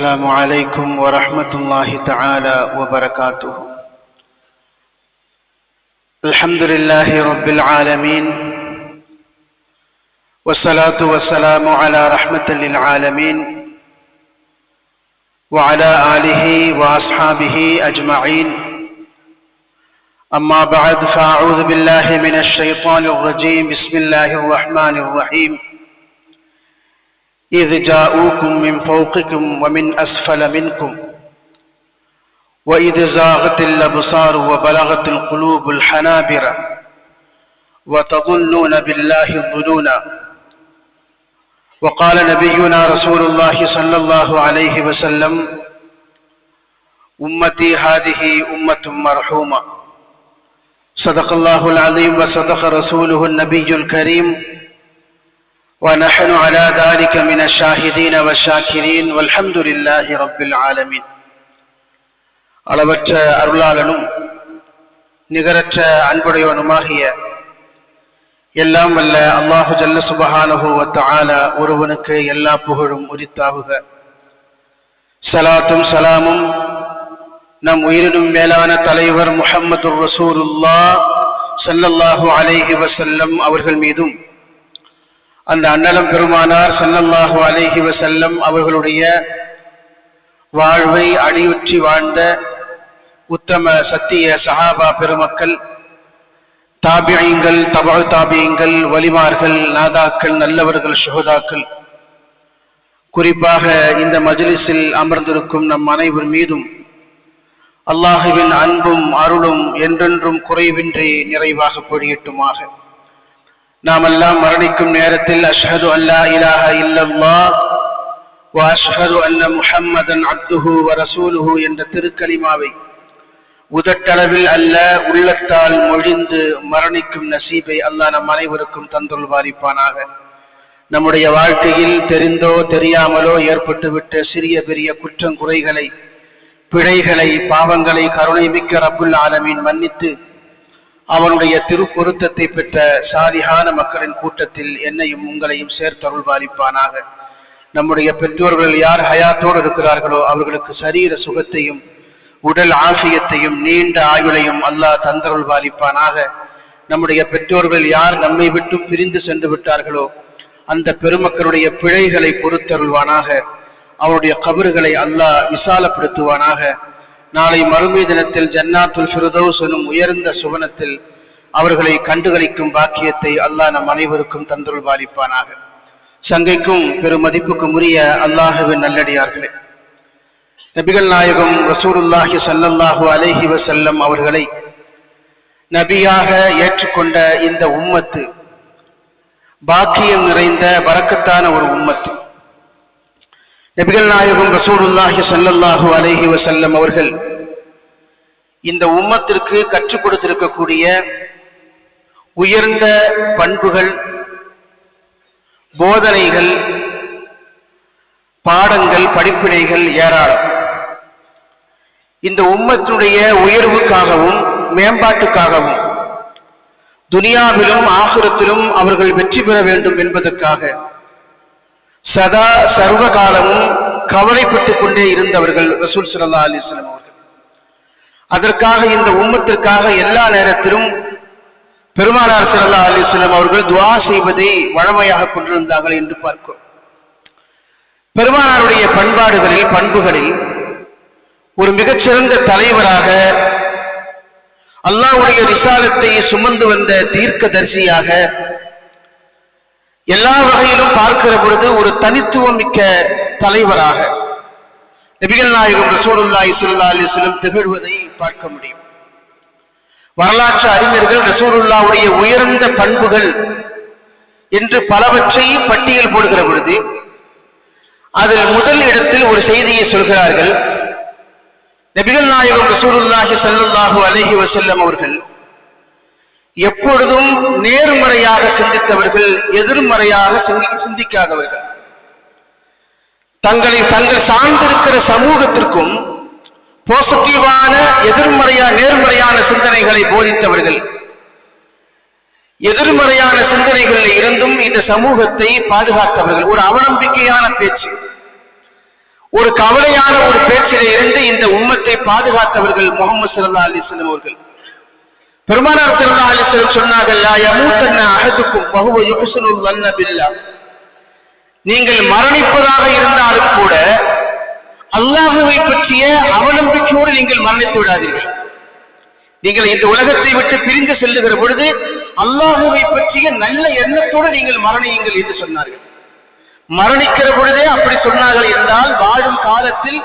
السلام عليكم ورحمة الله تعالى وبركاته. الحمد لله رب العالمين، والصلاة والسلام على رحمة للعالمين وعلى آله وأصحابه أجمعين. أما بعد، فأعوذ بالله من الشيطان الرجيم. بسم الله الرحمن الرحيم. إذ جاءوكم من فوقكم ومن أسفل منكم وإذ زاغت الأبصار وبلغت القلوب الحنابر وتظنون بالله الظنونا. وقال نبينا رسول الله صلى الله عليه وسلم: أمتي هذه أمة مرحومة. صدق الله العظيم وصدق رسوله النبي الكريم، ونحن على ذلك من الشاهدين والشاكرين والحمد لله رب العالمين. அளவற்ற அருளாளனும் நிகரற்ற அன்புடையவனுமாகிய எல்லாம் வல்ல அல்லாஹு ஜல்ல சுப்ஹானஹு வ தஆலா ஒருவனுக்கு எல்லா புகழும் உரித்தாகுக. ஸலாத்தும் ஸலாமும் நம் உயிரினும் மேலான தலைவர் முஹம்மதுர் ரசூலுல்லாஹ் ஸல்லல்லாஹு அலைஹி வஸல்லம் அவர்கள் மீதும், அந்த அன்னலம் பெருமானார் ஸல்லல்லாஹு அலைஹி வஸல்லம் அவர்களுடைய வாழ்வை அடியுற்றி வாழ்ந்த உத்தம சத்திய சஹாபா பெருமக்கள், தாபிஈங்கள், தபஉ தாபிஈங்கள், வலிமார்கள், நாதாக்கள், நல்லவர்கள், ஷுஹதாக்கள், குறிப்பாக இந்த மஜ்லிஸில் அமர்ந்திருக்கும் நம் அனைவர் மீதும் அல்லாஹுவின் அன்பும் அருளும் என்றென்றும் குறைவின்றி நிறைவாக பொழியட்டுமாக. நாமெல்லாம் மரணிக்கும் நேரத்தில் அஷ்ஹது அல்லா இலாஹ இல்லல்லாஹ் வ அஷ்ஹது அன்ன முஹம்மதன் அப்துஹு வ ரசூலுஹு என்ற திருக்கலிமாவை உதட்டளவில் அல்ல உள்ளத்தால் மொழிந்து மரணிக்கும் நசீபை அல்லாஹ் நம் அனைவருக்கும் தந்தருள்வாரிப்பானாக. நம்முடைய வாழ்க்கையில் தெரிந்தோ தெரியாமலோ ஏற்பட்டுவிட்ட சிறிய பெரிய குற்றங்குறைகளை, பிழைகளை, பாவங்களை கருணை மிக்க ரப்புல் ஆலமீன் மன்னித்து அவனுடைய திருப்பொருத்தத்தை பெற்ற சாலிஹான மக்களின் கூட்டத்தில் என்னையும் உங்களையும் சேர்த்தருள்வாரிப்பானாக. நம்முடைய பெற்றோர்கள் யார் ஹயாத்தோடு இருக்கிறார்களோ அவர்களுக்கு சரீர சுகத்தையும் உடல் ஆஃபியத்தையும் நீண்ட ஆயுளையும் அல்லாஹ் தந்தருள்வாரிப்பானாக. நம்முடைய பெற்றோர்கள் யார் நம்மை விட்டு பிரிந்து சென்று விட்டார்களோ அந்த பெருமக்களுடைய பிழைகளை பொறுத்தருள்வானாக. அவருடைய கபறுகளை அல்லாஹ் விசாலப்படுத்துவானாக. நாளை மறுமை தினத்தில் ஜன்னாத்துல் ஃபிர்தௌஸ் எனும் உயர்ந்த சுவனத்தில் அவர்களை கண்டுகளிக்கும் பாக்கியத்தை அல்லாஹ் நம் அனைவருக்கும் தந்தருள்வாரிப்பானாக. சங்கைக்கும் பெருமதிப்புக்கும் உரிய அல்லாஹுவின் நல்லடியார்களே, நபிகள் நாயகம் ரசூலுல்லாஹி ஸல்லல்லாஹு அலைஹி வஸல்லம் அவர்களை நபியாக ஏற்றுக்கொண்ட இந்த உம்மத்து பாக்கியம் நிறைந்த பரக்கத்தான ஒரு உம்மத்து. நபிகள் நாயகம் ரசூலுல்லாஹி ஸல்லல்லாஹு அலைஹி வஸல்லம் அவர்கள் இந்த உம்மத்திற்கு கற்றுக் கொடுத்திருக்கக்கூடிய உயர்ந்த பண்புகள், போதனைகள், பாடங்கள், படிப்பினைகள் ஏராளம். இந்த உம்மத்தினுடைய உயர்வுக்காகவும் மேம்பாட்டுக்காகவும் துனியாவிலும் ஆகிரத்திலும் அவர்கள் வெற்றி பெற வேண்டும் என்பதற்காக சதா சர்வகாலமும் கவலைப்பட்டுக் கொண்டே இருந்தவர்கள் ரசூல் ஸல்லல்லாஹு அலைஹி வஸல்லம் அவர்கள். அதற்காக இந்த உம்மத்திற்காக எல்லா நேரத்திலும் பெருமானார் ஸல்லல்லாஹு அலைஹி வஸல்லம் அவர்கள் துஆ செய்வதை வழமையாக கொண்டிருந்தார்கள் என்று பார்க்கிறோம். பெருமானாருடைய பண்பாடுகளில், பண்புகளில் ஒரு மிகச்சிறந்த தலைவராக, அல்லாஹ்வுடைய ரிசாலத்தை சுமந்து வந்த தீர்க்கதரிசியாக, எல்லா வகையிலும் பார்க்கிற பொழுது ஒரு தனித்துவம் மிக்க தலைவராக நபிகள் நாயகம் ரசூலுல்லாஹி ஸல்லல்லாஹு அலைஹி வஸல்லம் திகழ்வதை பார்க்க முடியும். வரலாற்று அறிஞர்கள் ரசூலுல்லாஹ்வுடைய உயர்ந்த பண்புகள் என்று பலவற்றை பட்டியல் போடுகிற பொழுது அதில் முதல் இடத்தில் ஒரு செய்தியை சொல்கிறார்கள். நபிகள் நாயகம் ரசூலுல்லாஹி ஸல்லல்லாஹு அலைஹி வஸல்லம் அவர்கள் எப்பொழுதும் நேர்மறையாக சிந்தித்தவர்கள், எதிர்மறையாக சிந்திக்காதவர்கள். தங்கள் சார்ந்திருக்கிற சமூகத்திற்கும் பாசிட்டிவான, நேர்மறையான சிந்தனைகளை போதித்தவர்கள். எதிர்மறையான சிந்தனைகளில் இருந்தும் இந்த சமூகத்தை பாதுகாத்தவர்கள். ஒரு அவநம்பிக்கையான பேச்சு, ஒரு கவலையான ஒரு பேச்சிலே இருந்து இந்த உம்மத்தை பாதுகாத்தவர்கள் முஹம்மது ஸல்லல்லாஹு அலைஹி வஸல்லம் அவர்கள். பெருமானார் ஸல்லல்லாஹு அலைஹி வஸல்லம் சொன்னார்கள், லா யமூத்தன்ன அஹதுக்கும் வஹுவ யுஹ்ஸினுல் ظن பில்லாஹ். நீங்கள் மரணிப்பதாக இருந்தாலும் கூட அல்லாஹ்வை பற்றிய அவநம்பிக்கையோடு நீங்கள் மரணித்து விடாதீர்கள். நீங்கள் இந்த உலகத்தை விட்டு பிரிந்து செல்லுகிற பொழுது அல்லாஹ்வை பற்றிய நல்ல எண்ணத்தோடு நீங்கள் மரணியுங்கள் என்று சொன்னார்கள். மரணிக்கிற பொழுதே அப்படி சொன்னார்கள் என்றால் வாழும் காலத்தில்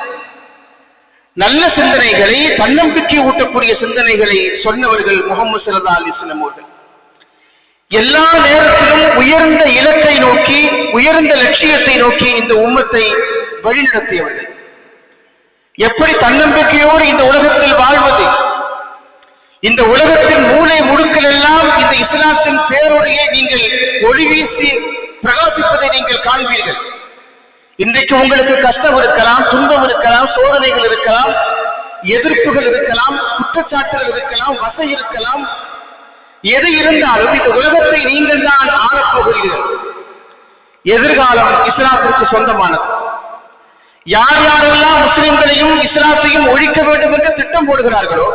நல்ல சிந்தனைகளை, தன்னம்பிக்கை ஊட்டக்கூடிய சிந்தனைகளை சொன்னவர்கள் முஹம்மது ஸல்லல்லாஹு அலைஹி வஸல்லம் அவர்கள். எல்லா நேரத்திலும் உயர்ந்த இலக்கை நோக்கி, உயர்ந்த லட்சியத்தை நோக்கி இந்த உம்மத்தை வழிநடத்தியவர்கள். எப்படி தன்னம்பிக்கையோடு இந்த உலகத்தில் வாழ்வது, இந்த உலகத்தின் மூளை முடுக்கள் எல்லாம் இந்த இஸ்லாத்தின் பேரொழியை நீங்கள் ஒளி வீசி பிரகாசிப்பதை நீங்கள் காண்பீர்கள். இன்றைக்கு உங்களுக்கு கஷ்டம் இருக்கலாம், துன்பம் இருக்கலாம், சோதனைகள் இருக்கலாம், எதிர்ப்புகள் இருக்கலாம், குற்றச்சாட்டுகள் இருக்கலாம், வசை இருக்கலாம். எது இருந்தாலும் இந்த உலகத்தை நீங்கள் தான் ஆளப்போகிறீர்கள். எதிர்காலம் இஸ்லாத்திற்கு சொந்தமானது. யார் யாரெல்லாம் முஸ்லிம்களையும் இஸ்லாத்தையும் ஒழிக்க வேண்டும் என்று திட்டம் போடுகிறார்களோ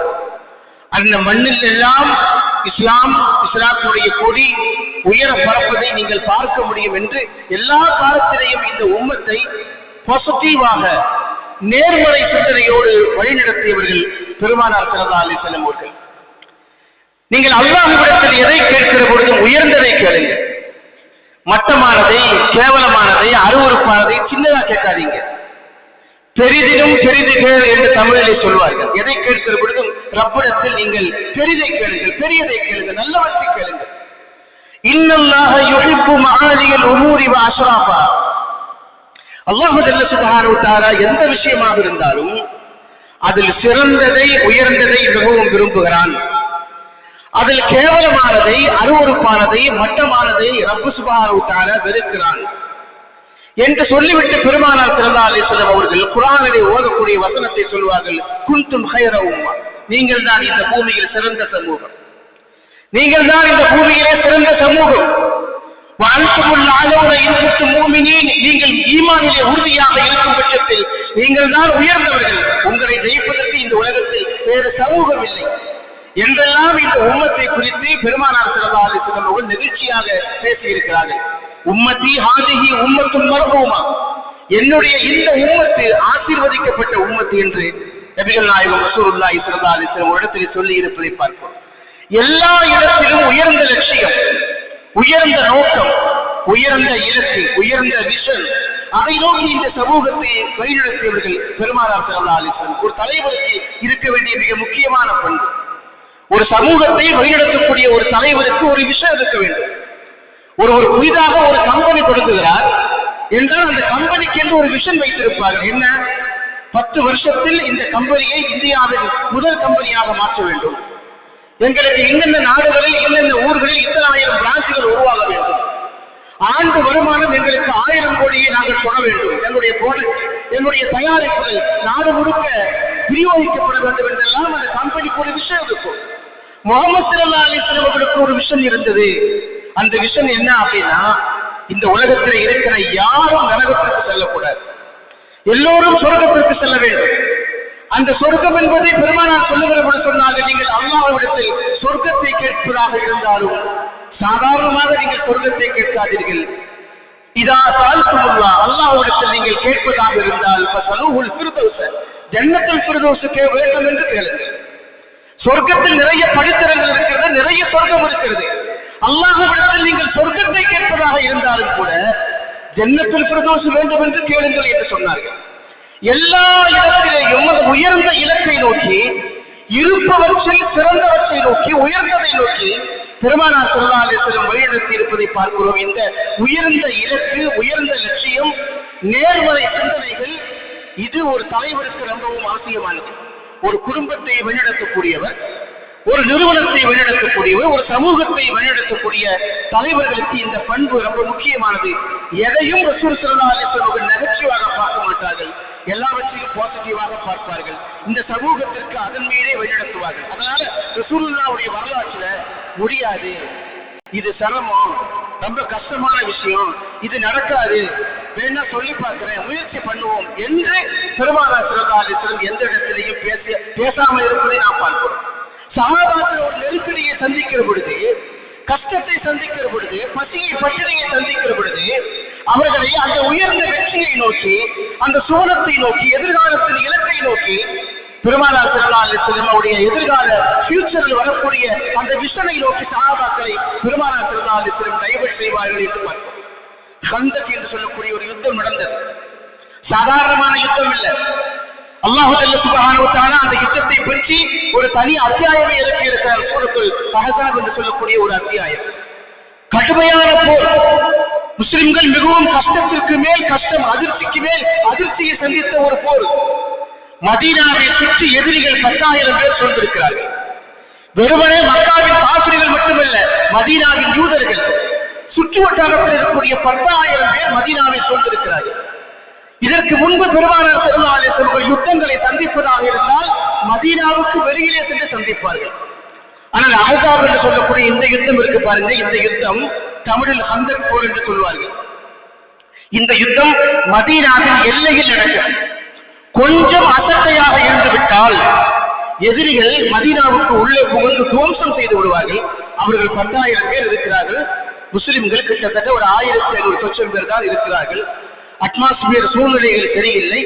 அந்த மண்ணில் எல்லாம் இஸ்லாத்தினுடைய கொடி உயர பரப்பதை நீங்கள் பார்க்க முடியும் என்று எல்லா காலத்திலேயும் இந்த உம்மத்தை பாசிட்டிவாக நேர்மறை சிந்தனையோடு வழிநடத்தியவர்கள் பெருமானார் ஸல்லல்லாஹு அலைஹி வஸல்லம் அவர்கள். நீங்கள் அல்லாஹ்விடத்தில் எதை கேட்கிற பொழுதும் உயர்ந்ததை கேளுங்கள். மட்டமானதை, கேவலமானதை, அருவருப்பானதை சின்னதா கேட்காதீங்க. பெரிதிலும் பெரிது கேள் என்று தமிழிலே சொல்வார்கள். எதை கேட்கிற பொழுதும் ரப்பிடத்தில் நீங்கள் பெரிதை கேளுங்கள், பெரியதை கேளுங்கள், நல்லவற்றை கேளுங்கள். இன்னல்லாஹ யுஹிப்பு மஆலியல் உமூரி வ அஷ்ராஃபா. அல்லாஹ் ஜல்ல சுப்ஹானஹு வ தஆலா எந்த விஷயமாக இருந்தாலும் அதில் சிறந்ததை, உயர்ந்ததை மிகவும் விரும்புகிறான். அதில் கேவலமானதை, அருவருப்பானதை, மட்டமானதை ரப்பு சுப்ஹானஹு வ தஆலா வெறுக்கிறான் என்று சொல்லிவிட்டு பெருமானார் ஸல்லல்லாஹு அலைஹி வஸல்லம் அவர்கள் குர்ஆனிலே ஓதக்கூடிய வசனத்தை சொல்வார்கள், குன்தும் கைர உம்மா. நீங்கள் தான் இந்த பூமியில் சிறந்த சமூகம், நீங்கள் தான் இந்த பூமியிலே சிறந்த சமூகம். வஅன்துமுல் அலௌன இன் குன்தும் முஃமினீன். நீங்கள் ஈமானிலே உறுதியாக இருக்கும் பட்சத்தில் நீங்கள் தான் உயர்ந்தவர்கள். உங்களை ஜெயிப்பதற்கு இந்த உலகத்தில் வேறு சமூகம் இல்லை என்றெல்லாம் இந்த உம்மத்தை குறித்து பெருமானார் ஸல்லல்லாஹு அலைஹி வஸல்லம் அவர்கள் நெகிழ்ச்சியாக பேசியிருக்கிறார்கள். உம்மத்தி ஹாதிஹி உம்மத்துன் மர்ஹூமா. என்னுடைய இந்த உம்மத்து ஆசீர்வதிக்கப்பட்ட உம்மத்து என்று நபிகள் நாயகம் ரசூலுல்லாஹி ஸல்லல்லாஹு அலைஹி வஸல்லம் இடத்திலே சொல்லி இருப்பதை பார்க்கிறோம். எல்லா இடத்திலும் உயர்ந்த லட்சியம், உயர்ந்த நோக்கம், உயர்ந்த இலக்கு, உயர்ந்த விஷன், அதை நோக்கி இந்த சமூகத்தை வழிநடத்தியவர்கள் பெருமானார் ஸல்லல்லாஹு அலைஹி வஸல்லம். ஒரு தலைவருக்கு இருக்க வேண்டிய மிக முக்கியமான பண்பு, ஒரு சமூகத்தை வழிநடத்தக்கூடிய ஒரு தலைவருக்கு ஒரு விஷயம் இருக்க வேண்டும். ஒரு புதிதாக ஒரு கம்பெனி தொடங்குகிறார் என்றால் அந்த கம்பெனிக்கு என்று ஒரு விஷன் வைத்திருப்பார்கள். என்ன, 10 வருஷத்தில் இந்த கம்பெனியை இந்தியாவின் முதல் கம்பெனியாக மாற்ற வேண்டும், எங்களுக்கு இன்னென்ன நாடுகளில், இன்னென்ன ஊர்களில் இத்தனை ஆயிரம் பிரான்ச்சுகள் உருவாக வேண்டும், ஆண்டு வருமானம் எங்களுக்கு 1000 கோடியை நாங்கள் சொல்ல வேண்டும், என்னுடைய தயாரிப்புகள் நாடு முழுக்க விநியோகிக்கப்பட வேண்டும் என்றெல்லாம் அந்த கம்பெனிக்கு ஒரு விஷயம் இருக்கும். முஹம்மது ஸல்லல்லாஹு அலைஹி வஸல்லம் அவர்களுக்கு ஒரு விஷன் இருந்தது. அந்த விஷன் என்ன அப்படின்னா, இந்த உலகத்தில் இருக்கிற யாரும் நரகத்திற்கு செல்லக்கூடாது, எல்லோரும் சொர்க்கத்திற்கு செல்ல வேண்டும். அந்த சொர்க்கம் என்பதை பெருமானார் சொல்லுகிற சொன்னார்கள், நீங்கள் அல்லாஹ்விடத்தில் சொர்க்கத்தை கேட்பதாக இருந்தாலும் சாதாரணமாக நீங்கள் சொர்க்கத்தை கேட்காதீர்கள். இதா சால்துமுல்லாஹ், அல்லாஹ்விடத்தில் நீங்கள் கேட்பதாக இருந்தால் ஃபஸலூஹுல் ஃபிர்தௌஸ, ஜன்னத்துல் ஃபிர்தௌஸுக்கு வேண்டும் என்று கேளுங்கள். சொர்க்கத்தில் நிறைய படித்தரங்கள் இருக்கிறது, நிறைய சொர்க்கம் இருக்கிறது. அல்லாஹ்விடத்தில் நீங்கள் சொர்க்கத்தை கேட்பதாக இருந்தாலும் கூட ஜன்னத்துல் ஃபிர்தௌஸ் வேண்டும் என்று கேளுங்கள் என்று சொன்னார்கள். எல்லா இடத்திலேயும் உயர்ந்த இலக்கை நோக்கி, இருப்பவற்றில் சிறந்தவற்றை நோக்கி, உயர்ந்ததை நோக்கி பெருமானார் ஸல்லல்லாஹு அலைஹி வஸல்லம் வழிநடத்தி இருப்பதை பார்க்கிறோம். இந்த உயர்ந்த இலக்கு, உயர்ந்த லட்சியம், நேர்மறை சிந்தனைகள், இது ஒரு தலைவருக்கு ரொம்பவும் அவசியமானது. ஒரு குடும்பத்தை வழிநடத்தக்கூடியவர், ஒரு நிறுவனத்தை வழிநடத்தக்கூடியவர், ஒரு சமூகத்தை வழிநடத்தக்கூடிய தலைவர்களுக்கு இந்த பண்பு ரொம்ப முக்கியமானது. எதையும் ரசூல் ஸல்லல்லாஹு அலைஹி வஸல்லம் நெகட்டிவாக பார்க்க மாட்டார்கள், எல்லாவற்றையும் பாசிட்டிவாக பார்ப்பார்கள். இந்த சமூகத்திற்கு அதன் மீதே வழிநடத்துவார்கள். அதனால ரசூலுல்லாஹ்வுடைய வரலாற்றுல முடியாது, இது சிரமம், ரொம்ப கஷ்டமான விஷயம், இது நடக்காது, வேணா சொல்லி பார்க்கிறேன், முயற்சி பண்ணுவோம் என்று பெருமானார் ஸல்லல்லாஹு அலைஹி வஸல்லம் எந்த இடத்திலையும் பேசாமல் இருப்பதை நாம் பார்க்கிறோம். சஹாபாக்கள் ஒரு நெருக்கடியை சந்திக்கிற பொழுது, கஷ்டத்தை சந்திக்கிற பொழுது, பசியை பட்டினியை சந்திக்கிற பொழுது அவர்களை அந்த உயர்ந்த வெற்றியை நோக்கி, அந்த சுவனத்தை நோக்கி, எதிர்காலத்தின் இலக்கை நோக்கி, பெருமானார் ஸல்லல்லாஹு அலைஹி வஸல்லம் அவருடைய எதிர்கால ஃபியூச்சரில் வரக்கூடிய அந்த விஷனை நோக்கி சஹாபாக்களை பெருமானார் ஸல்லல்லாஹு அலைஹி வஸல்லம் டைவர்ட் செய்வார்கள் என்று பார்க்கிறோம். கந்தக் என்று சொல்லக்கூடிய ஒரு யுத்தம் நடந்தது. சாதாரணமான யுத்தம் இல்லை. அல்லாஹ் ஜல்ல சுப்ஹானஹு வ தஆலா அந்த யுத்தத்தை பற்றி ஒரு தனி அத்தியாயமே இறக்கி இருக்கிறார். சூரத்துல் அஹ்ஸாப் என்று சொல்லக்கூடிய ஒரு அத்தியாயம். கடுமையான போர். முஸ்லிம்கள் மிகவும் கஷ்டத்திற்கு மேல் கஷ்டம், அதிர்ச்சிக்கு மேல் அதிர்ச்சியை சந்தித்த ஒரு போர். மதீனாவை சுற்றி எதிரிகள் 10,000 பேர் சூழ்ந்திருக்கிறார்கள். வெறுமனே மக்காவின் காஃபிர்கள் மட்டுமல்ல, மதீனாவின் யூதர்கள் சுற்று வட்டாரத்தில் இருக்கக்கூடிய 10,000 பேர் மதீனாவை சூழ்ந்திருக்கிறார்கள். இதற்கு முன்பு பெருமானார் ஸல்லல்லாஹு அலைஹி வஸல்லம் யுத்தங்களை சந்திப்பதாக இருந்தால் மதீனாவுக்கு வெளியிலே சென்று சந்திப்பார்கள். ஆனால் அஹ்ஸாப் என்று சொல்லக்கூடிய இந்த யுத்தம் இருக்கு பாருங்க, இந்த யுத்தம் தமிழில் கந்தக் போர் என்று சொல்வார்கள். இந்த யுத்தம் மதீனாவின் எல்லையில் நடக்கிறது. கொஞ்சம் அசட்டையாக இருந்துவிட்டால் எதிரிகள் மதீனாவுக்கு உள்ளே புகுந்து துவம்சம் செய்து விடுவார்கள். அவர்கள் 10,000 பேர் இருக்கிறார்கள். முஸ்லிம்கள் கிட்டத்தட்ட ஒரு 1,500 சொச்சம் பேர் தான் இருக்கிறார்கள். அட்மாஸ்பியர் சூழ்நிலைகள் சரியில்லை.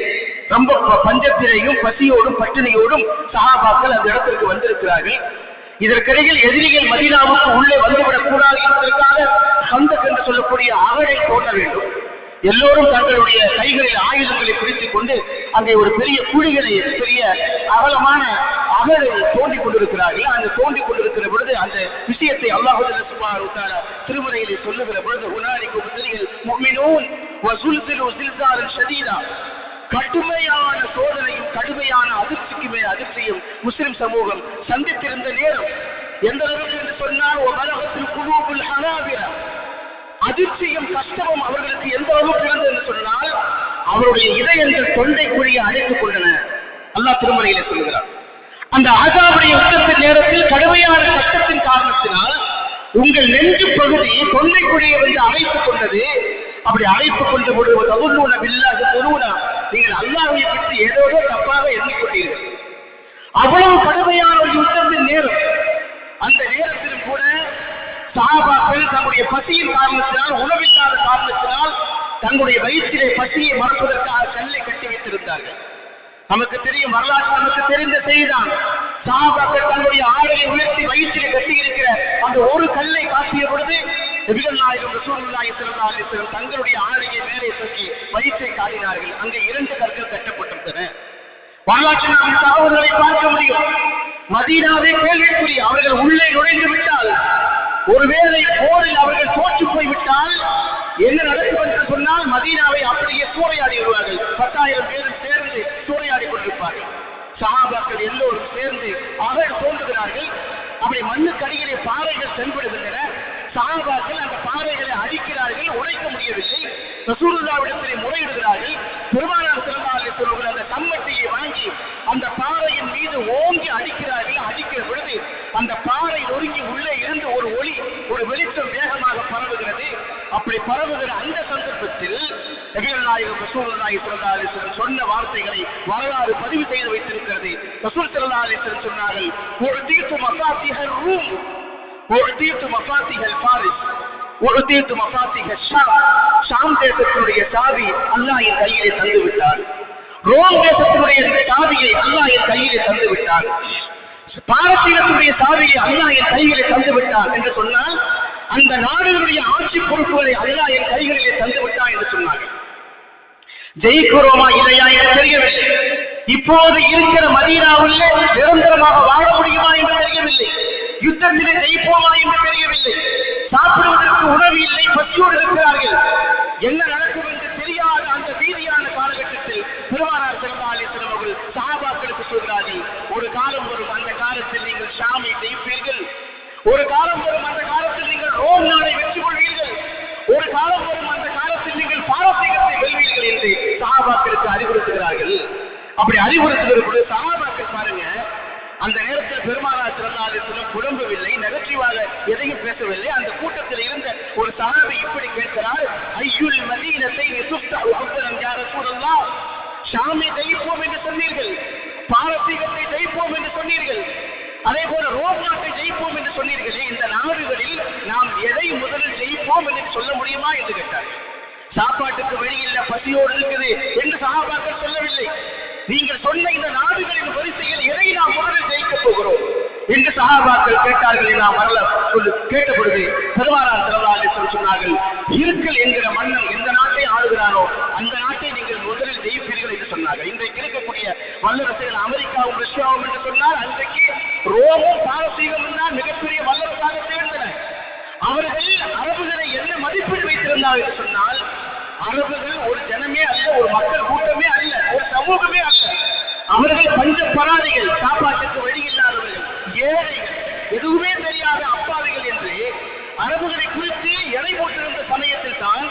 ரொம்ப பஞ்சத்திலையும் பசியோடும் பட்டினியோடும் சஹாபாக்கள் அந்த இடத்திற்கு வந்திருக்கிறார்கள். இதற்கிடையில் எதிரிகள் மதீனாவுக்கு உள்ளே வந்துவிடக் கூடாது என்பதற்காக கந்தக் என்று சொல்லக்கூடிய அகழை தோண்ட வேண்டும். எல்லோரும் தங்களுடைய கைகளில் ஆயுதங்களை பிடித்துக் கொண்டு அங்கே ஒரு பெரிய குழிகளை, பெரிய அகலமான அகழை தோண்டிக் கொண்டிருக்கிறார்கள். அந்த தோண்டிக் கொண்டிருக்கிற பொழுது அந்த விஷயத்தை அல்லாஹ் சுப்ஹானஹு வ தஆலா திருமறையிலே சொல்லுகிற பொழுது ஹுனாலிக முப்தலில் முஃமினூன் வ ஸுல்ஸிலு ஸில்ஸாலன் ஷதீதா, கடுமையான சோதனையும் கடுமையான அதிர்ச்சிக்கு மேல் அதிர்ச்சியும் முஸ்லிம் சமூகம் சந்தித்திருந்த நேரம். எந்த அளவுக்கு என்று சொன்னால் வபலகத்தில் குலூபுல் ஹனாபிர, அதிர்ச்சியும் கஷ்டமும் அவர்களுக்கு எந்த அளவுக்கு இருந்தது என்று சொன்னால் அவருடைய இதயங்கள் தொண்டை குழியை அடைத்துக் கொண்டன. அல்லாஹ் திருமறையிலே சொல்கிறார். அந்த அஹ்ஸாபுடைய யுத்தத்தின் நேரத்தில் கடுமையான கஷ்டத்தின் காரணத்தினால் உங்கள் நெஞ்சு பகுதி தொண்டை குழியை வந்து அழைத்துக் கொண்டது. அப்படி அழைத்துக் கொண்டு விடுவது அதுல்லூன பில்லாஹி துனூனா, நீங்கள் அல்லாஹ்வை பற்றி ஏதோ தப்பாக எண்ணிக்கொண்டீர்கள். அவ்வளவு கடுமையான ஒரு யுத்தத்தின் நேரம். அந்த நேரத்திலும் கூட சஹாபாக்கள் தங்களுடைய பசியின் காரணத்தினால், உணவில்லாத காரணத்தினால் தங்களுடைய வயிற்றிலே பசியை மறப்பதற்காக கல்லை கட்டி வைத்திருந்தார்கள். நமக்கு தெரியும், வரலாற்று நமக்கு தெரிந்த செய்திதான். சஹாபாக்கள் தங்களுடைய ஆடையை உயர்த்தி வயிற்றிலே கட்டி இருக்கிற அந்த ஒரு கல்லை காட்டிய பொழுது நபிகள் நாயகம் ரசூலுல்லாஹி ஸல்லல்லாஹு அலைஹி வஸல்லம் தங்களுடைய ஆடையை மேலே தூக்கி வயிற்றை காட்டினார்கள். அங்கே 2 கற்கள் கட்டப்பட்டிருந்தன. வரலாற்று நாம் இந்த தகவல்களை பார்க்க முடியும். மதீனாவே கேள்விக்குரிய, அவர்கள் உள்ளே நுழைந்து விட்டால், ஒருவேளை போரில் அவர்கள் தோற்று போய்விட்டால் என்ன நடக்கும் என்று சொன்னால் மதீனாவை அப்படியே சூறையாடி வருவார்கள். 10,000 பேரும் சேர்ந்து சூறையாடி கொண்டிருப்பார்கள். சஹாபாக்கள் எல்லோரும் சேர்ந்து அகழ் தோன்றுகிறார்கள். அப்படி மண்ணுக்கு அடியிலே பாறைகள் தென்படுகின்றன. சஹாபாக்கள் அந்த பாறைகளை அடிக்கிறார்கள், உடைக்க முடியவில்லை. ரசூலுல்லாஹ்விடத்திலே முறையிடுகிறார்கள். பெருமானார் ஸல்லல்லாஹு அலைஹி வஸல்லம் அந்த கம்மட்டியை வாங்கி அந்த பாறையின் மீது ஓங்கி அடிக்கிறார்கள். அடிக்கிற பொழுது அந்த பாறை நொறுங்கி உள்ளே இருந்து ஒரு ஒளி, ஒரு வெளிச்சம் வேகமாக பரவுகிறது. அப்படி பரவுகிற அந்த சந்தர்ப்பத்தில் நபிகள் நாயகம் ரசூலுல்லாஹி ஸல்லல்லாஹு அலைஹி வஸல்லம் சொன்ன வார்த்தைகளை வரலாறு பதிவு செய்து வைத்திருக்கிறது. ரசூல் ஸல்லல்லாஹு அலைஹி வஸல்லம் சொன்னார்கள், உஅதீது மஃபாத்திஹல் ரூம் உஅதீது மஃபாத்திஹல் ஃபாரிஸ் உஅதீது மஃபாத்திஹல் ஷாம். ஷாம் தேசத்தினுடைய சாவி அல்லாஹ் என் கையிலே தந்து விட்டார். ரோம் தேசத்தினுடைய சாவியை அல்லாஹ் என் கையிலே தந்து விட்டார். பாரசீகத்துடைய சாவியை அல்லாஹ் என் கையிலே தந்து விட்டார் என்று சொன்னால் அந்த நாடுகளுடைய ஆட்சி பொறுப்புகளை அல்லாஹ் என் கைகளிலே தந்து விட்டார் என்று சொன்னார்கள். ஜெயிக்கிறோமா இல்லையா என்று தெரியவில்லை. இப்போது இருக்கிற மதீனாவிலே நிரந்தரமாக வாழ முடியுமா என்று தெரியவில்லை. யுத்தத்திலே ஜெயிப்போமா என்று தெரியவில்லை. சாப்பிடுவதற்கு உணவு இல்லை, பசியோடு இருக்கிறார்கள். என்ன நடக்கும் என்று தெரியாத அந்த வீதியான காலகட்டத்தில் பெருமானார் ஸல்லல்லாஹு அலைஹி வஸல்லம் அவர்கள் சஹாபாக்களுக்கு சொல்கிறார்கள், ஒரு காலம் வரும், அந்த காலத்தில் நீங்கள் ஷாமை ஜெயிப்பீர்கள். ஒரு காலம் வரும், அந்த காலத்தில் நீங்கள் ரோம் நாடை வெற்றி கொள்வீர்கள். ஒரு காலம் வரும், அந்த காலத்தில் நீங்கள் பாரசீகத்தை வெல்வீர்கள் என்று சஹாபாக்களுக்கு அறிவுறுத்துகிறார்கள். அப்படி அறிவுறுத்துகிற பொழுது சஹாபாக்கள் பாருங்க, அந்த நேரத்தில் பெருமானார் ஸல்லல்லாஹு அலைஹி வஸல்லம் புலம்பவில்லை, நெகட்டிவாக எதையும் பேசவில்லை. அந்த கூட்டத்தில் இருந்த ஒரு சஹாபி இப்படி கேட்கிறார், ஐயுல் மதீனத்தைனி துஃப்தஹு அஃதலன் யா ரசூலல்லாஹ், ஷாமை ஜெயிப்போம் என்று சொன்னீர்கள், பாரசீகத்தை ஜெயிப்போம் என்று சொன்னீர்கள், அதே போல ரோம் நாட்டை ஜெயிப்போம் என்று சொன்னீர்களே, இந்த நாடுகளில் நாம் எதை முதலில் ஜெயிப்போம் என்று சொல்ல முடியுமா என்று கேட்டார். சாப்பாட்டுக்கு வழி இல்ல, பசியோடு இருக்குது என்று சஹாபாக்கள் சொல்லவில்லை. நீங்கள் சொன்ன இந்த நாடுகளின் வரிசையில் எதை நாம் முதலில் ஜெயிக்கப் போகிறோம் என்று சஹாபாக்கள் கேட்டார்கள். நாம் வரலாறு கேட்ட பொழுது பெருமானார் ஸல்லல்லாஹு அலைஹி வஸல்லம் சொன்னார்கள், இருக்கல் என்கிற மன்னன் எந்த நாட்டை ஆளுகிறானோ அந்த நாட்டை நீங்கள் முதலில் ஜெயிப்பீர்கள் என்று சொன்னார்கள். இன்றைக்கு இருக்கக்கூடிய வல்லரசுகள் அமெரிக்காவும் ரஷ்யாவும் என்று சொன்னால், அன்றைக்கு ரோமும் பாரசீகமும் தான் மிகப்பெரிய வல்லரசாக சேர்ந்தன. அவர்கள் அரபுகளை என்ன மதிப்பீடு வைத்திருந்தார்கள் என்று சொன்னால், அரபுகள் ஒரு ஜனமே அல்ல, ஒரு மக்கள் கூட்டமே அல்ல, ஒரு சமூகமே அல்ல. அவர்கள் பஞ்ச பராதிகள், சாப்பாட்டுக்கு வழி இல்லாதவர்கள், ஏழைகள், எதுவுமே தெரியாத அப்பாவிகள் என்று அரபுகளை குறித்து எடை போட்டிருந்த சமயத்தில் தான்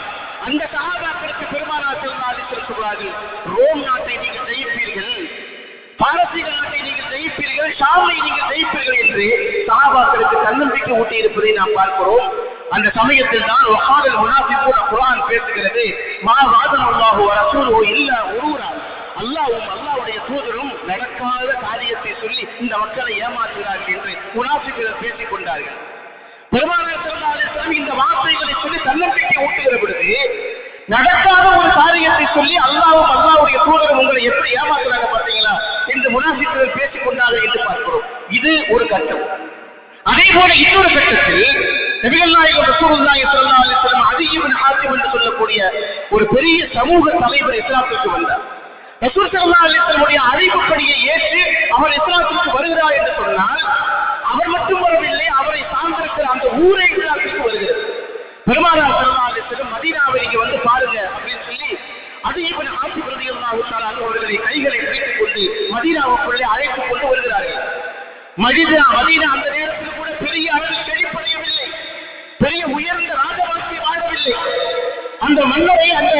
அந்த சஹாபாக்களுக்கு பெருமானார் ஸல்லல்லாஹு அலைஹி வஸல்லம் சொல்றார்கள், ரோம் நாட்டை நீங்கள் ஜெயிப்பீர்கள், பாரசீக நாட்டை நீங்கள் ஜெயிப்பீர்கள், ஷாமை நீங்கள் ஜெயிப்பீர்கள் என்று சஹாபாக்களுக்கு தன்னம்பிக்கை ஊட்டி இருப்பதை நாம் பார்க்கிறோம். அந்த சமயத்தில் தான் வகாலல் முனாஃபிகூன, குர்ஆன் பேசுகிறது, மா வஅதல்லாஹு வ ரசூலுஹு இல்லா குரூரா, அல்லாஹ்வும் அல்லாஹ்வுடைய தூதரும் நடக்காத காரியத்தை சொல்லி இந்த மக்களை ஏமாற்றுகிறார்கள் என்று முனாஃபிக்குகள் பேசிக் கொண்டார்கள். பெருமானார் ஸல்லல்லாஹு அலைஹி வஸல்லம் இந்த வார்த்தைகளை சொல்லி தன்னம்பிக்கை ஊட்டுகிற பொழுது, நடக்காத ஒரு காரியத்தை சொல்லி அல்லாஹ்வும் அல்லாஹ்வுடைய தூதரும் உங்களை எப்படி ஏமாற்றுறாங்க பார்த்தீங்களா என்று முனாஃபிக்குகள் பேசிக் கொண்டார்கள் என்று பார்க்கிறோம். இது ஒரு கட்டம். அதே போல இன்னொரு கட்டத்தில் நபிகள் நாயகம் ரசூலுல்லாஹி ஸல்லல்லாஹு அலைஹி வஸல்லம் அதி இப்னு ஹாத்திம் என்று சொல்லக்கூடிய ஒரு பெரிய சமூக தலைவர் இஸ்லாத்திற்கு வந்தார். ரசூல் ஸல்லல்லாஹு அலைஹி வஸல்லம் அழைப்புப்படியை ஏற்று அவர் இஸ்லாத்திற்கு வருகிறார் என்று சொன்னால், அவர் மட்டும் வரவில்லை, அவரை சார்ந்திருக்கிற அந்த ஊரை இஸ்லாத்திற்கு வருகிறது. பெருமானார் ஸல்லல்லாஹு அலைஹி வஸல்லம் மதீனாவை இங்கே வந்து பாருங்க அப்படின்னு சொல்லி அதி இப்னு ஹாத்திம் ரலியல்லாஹு தஆலா அவர்களை கைகளை பிடித்துக் கொண்டு மதீனாவுக்குள்ளே அழைத்துக் கொண்டு வருகிறார்கள். மதீனா அந்த நேரத்தில் கூட பெரிய அளவில் செழிப்படையவில்லை, பெரிய உயர்ந்த ராஜவாசி வாழவில்லை. அந்த மன்னரை, அந்த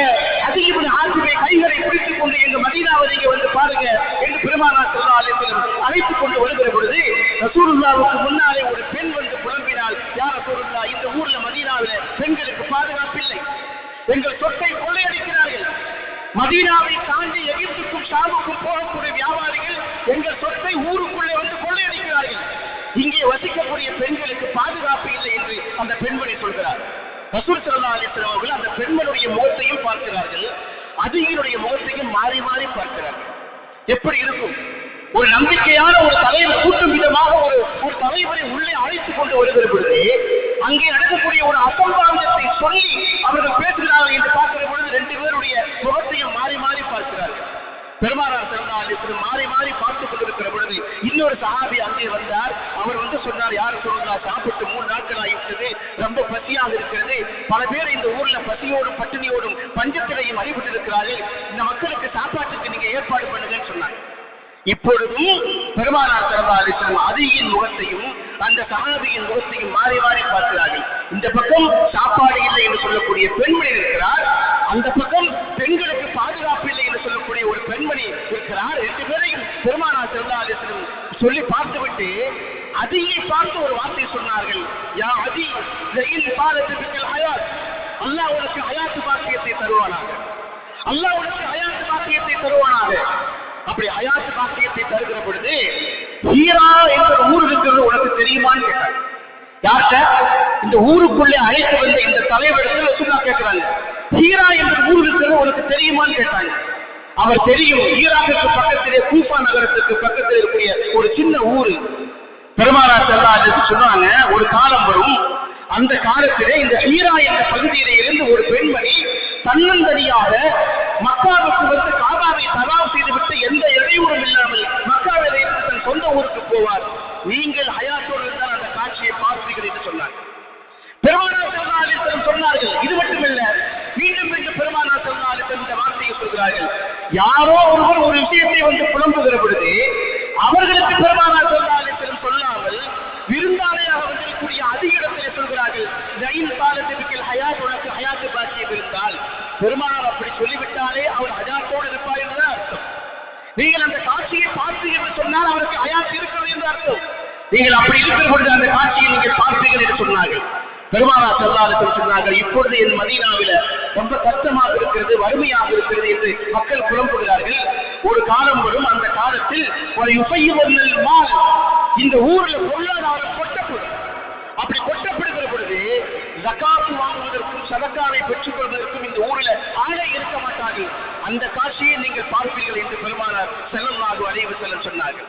அதி இப்னு ஹாத்திமை கைகளை பிடித்துக் கொண்டு எங்க மதீனாவை நீங்க வந்து பாருங்க என்று பெருமானார் ஸல்லல்லாஹு அலைஹி வஸல்லம் அழைத்துக் கொண்டு வருகிற பொழுது, ரசூலுல்லாஹ்வுக்கு முன்னாலே ஒரு பெண் வந்து புலம்பினாள், யா ரசூலுல்லாஹ், இந்த ஊர்ல மதீனாவில பெண்களுக்கு பாதுகாப்பில்லை, எங்கள் சொத்தை கொள்ளையடிக்கிறார்கள், மதீனாவை தாண்டி எகிப்துக்கும் ஷாமுக்கும் போகக்கூடிய வியாபாரிகள் எங்கள் சொத்தை ஊருக்குள்ளே வந்து கொள்ளையடிக்கிறார்கள், இங்கே வசிக்கக்கூடிய பெண்களுக்கு பாதுகாப்பு இல்லை என்று அந்த பெண்மணி சொல்கிறார். ரசூல் ஸல்லல்லாஹு அலைஹி வஸல்லம் அவர்கள் அந்த பெண்மணியுடைய முகத்தையும் பார்க்கிறார்கள், அதிகளுடைய முகத்தையும் மாறி மாறி பார்க்கிறார்கள். எப்படி இருக்கும்? ஒரு நம்பிக்கையான ஒரு தலைவர் கூட்டும் விதமாக ஒரு தலைவரை உள்ளே அழைத்துக் கொண்டு வருகிற பொழுது, அங்கே நடக்கக்கூடிய ஒரு அசம்பாவிதத்தை சொல்லி அவர்கள் பேசுகிறார்கள் என்று பார்க்கிற பொழுது ரெண்டு பேருடைய முகத்தையும் மாறி மாறி பார்க்கிறார்கள். பெருமானார் ஸல்லல்லாஹு அலைஹி வஸல்லம் மாறி மாறி பார்த்துக் கொண்டிருக்கிற பொழுது இன்னொரு சஹாபி அங்கே வந்தார். அவர் வந்து சொன்னார், யார் ரசூலுல்லாஹ், சாப்பிட்டு 3 நாட்கள் ஆகிவிட்டது, ரொம்ப பசியாக இருக்கிறது, பல பேர் இந்த ஊர்ல பசியோடும் பட்டினியோடும் பஞ்சத்திலையும் அடிபட்டு இருக்கிறார்கள், இந்த மக்களுக்கு சாப்பாட்டுக்கு நீங்க ஏற்பாடு பண்ணுங்கன்னு சொன்னாங்க. இப்பொழுதும் பெருமானார் ஸல்லல்லாஹு அலைஹி வஸல்லம் அதியின் முகத்தையும் அந்த சஹாபியின் முகத்தையும் மாறி மாறி பார்க்கிறார்கள். இந்த பக்கம் சாப்பாடு இல்லை என்று சொல்லக்கூடிய பெண்மணி இருக்கிறார், அந்த பக்கம் பெண்களுக்கு பாதுகாப்பு இல்லை என்று சொல்லக்கூடிய ஒரு பெண்மணி இருக்கிறார். 2 பேரையும் பெருமானார் ஸல்லல்லாஹு அலைஹி வஸல்லம் சொல்லி பார்த்துவிட்டு அதியை பார்த்து ஒரு வார்த்தை சொன்னார்கள், யா அதி லஇன் பாலத் பிக்கல் ஹயாத், அல்லாஹ் உனக்கு ஹயாத் பாக்கியத்தை தருவானாக, அல்லாஹ் உனக்கு ஹயாத் பாக்கியத்தை தருவானாக. அப்படி ஹயாத் பாக்கியத்தை தருகிற பொழுது, ஹீரா என்ற ஊர் இருக்கிறது உனக்கு தெரியுமான்னு கேட்டார். யார்கிட்ட? இந்த ஊருக்குள்ளே அழைத்து வந்த இந்த தலைவர்கள் ரசூலுல்லாஹ் கேட்கிறாங்க, ஹீரா என்ற ஊர் இருக்கிறது உனக்கு தெரியுமான்னு கேட்டாங்க. அவர் தெரியும், ஈராக்கு பக்கத்திலே கூஃபா நகரத்துக்கு பக்கத்தில் இருக்கக்கூடிய ஒரு சின்ன ஊரு. பெருமானார் ஸல்லல்லாஹு அலைஹி வஸல்லம் சொன்னாங்க, ஒரு காலம் வரும், அந்த காலத்திலே இந்த ஹீரா என்ற பகுதியிலே இருந்து ஒரு பெண்மணி தன்னந்தனியாக மக்காவுக்கு வந்து காபாவை தவாப் செய்துவிட்டு எந்த இடையூறும் இல்லாமல் மக்காவிலே இருந்து தன் சொந்த ஊருக்கு போவார், நீங்கள் ஹயாத்தோடு இருந்தால் அந்த காட்சியை பார்ப்பீர்கள் என்று சொன்னார். பெருமானார் ஸல்லல்லாஹு அலைஹி வஸல்லம் சொன்னார்கள், இது மட்டுமல்ல, மீண்டும் மீண்டும் பெருமானார் ஸல்லல்லாஹு அலைஹி வஸல்லம் இந்த வார்த்தையை சொல்கிறார்கள், யாரோ ஒருவர் ஒரு விஷயத்தை வந்து புலம்புகிற பொழுது அவர்களுக்கு பெருமானார் ஸல்லல்லாஹு அலைஹி வஸல்லம் சொல்லாமல் விருந்தாளையாக வந்திருக்கக்கூடிய அதிக இடத்திலே சொல்கிறார்கள், ஜைன் பாலத்திற்கில் ஹயாத் உனக்கு ஹயாத்து பாக்கியம் இருந்தால், பெருமானார் அப்படி சொல்லிவிட்டாலே அவர் ஹயாத்தோடு இருப்பார் என்றுதான் அர்த்தம். நீங்கள் நீங்கள் அந்த காட்சியை பார்த்தீர்கள் என்று சொன்னால் அவருக்கு ஹயாத் இருக்கிறது என்று அர்த்தம். நீங்கள் அப்படி இருக்கிற பொழுது அந்த காட்சியை நீங்கள் பார்ப்பீர்கள் என்று சொன்னார்கள். பெருமானார் ஸல்லல்லாஹு அலைஹி வஸல்லம் சொன்னார்கள், இப்பொழுது என் மதீனாவில ரொம்ப கஷ்டமாக இருக்கிறது, வறுமையாக இருக்கிறது என்று மக்கள் புலம்புகிறார்கள். ஒரு காலம் வரும், அந்த காலத்தில் ஒரு யுஃபையுல் மால், இந்த ஊர்ல பொருளாதாரம் கொட்டப்படும். அப்படி கொட்டப்படுகிற பொழுது ஜகாத் வாங்குவதற்கும் சதக்காவை பெற்றுக் கொள்வதற்கும் இந்த ஊரில் ஆளே இருக்க மாட்டார்கள். அந்த காட்சியை நீங்கள் பார்ப்பீர்கள் என்று பெருமானார் ஸல்லல்லாஹு அலைஹி வஸல்லம் சொன்னார்கள்.